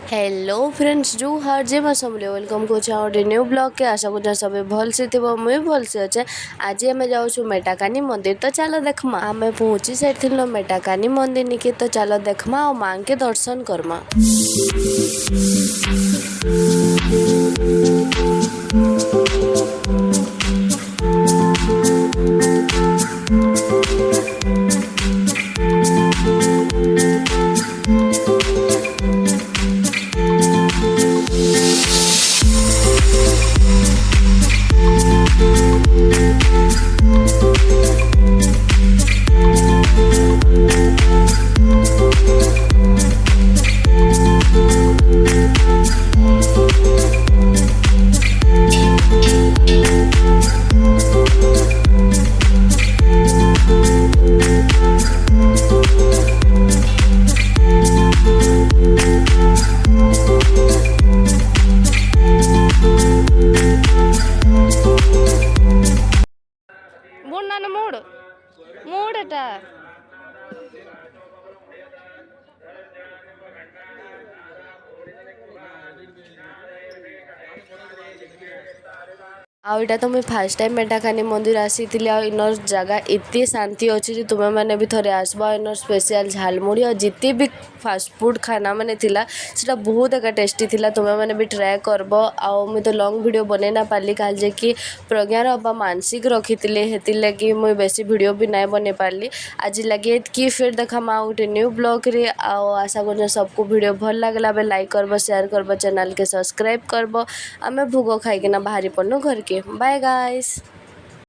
Hello friends जो हर जे मैं समले welcome को गोटे न्यू ब्लॉग के आशा कर सब भल से थी मुझे भल से अच्छे। आज आम जाऊँ मेटाकानी मंदिर तो चलो देखमा आम पहुँची सारी मेटाकानी मंदिर निके तो चलो देखमा और माँ के दर्शन करमा। ಮೂಡ್ ಮೂಡ್ ಮೂಡಟ आईटा तो मुझे फास्ट टाइम मेटाकानी मंदिर आसी इनर जगह एत शांति अच्छी तुम्हें मैंने भी थोड़े आसबा इनर स्पेशल झालमुड़ी और जिते भी फास्ट फूड खाना मैंने थिला बहुत एक टेस्टी थिला तुम्हें मैंने भी ट्राए करब आउ मुझे तो लॉन्ग वीडियो बनै ना पार्ली कहे कि प्रज्ञार अबा मानसिक रखी हेती लगी मुझे बेसी वीडियो भी नहीं बनै पार्ली आज लगे कि फिर देखा माँ गोटे न्यू ब्लॉग रे आओ आशा कर सबको वीडियो भल लगला बे लाइक करब शेयर करब चैनल के सब्सक्राइब करब आम भोग खाइकिना बाहरी पड़नु घर के बाय गाइस।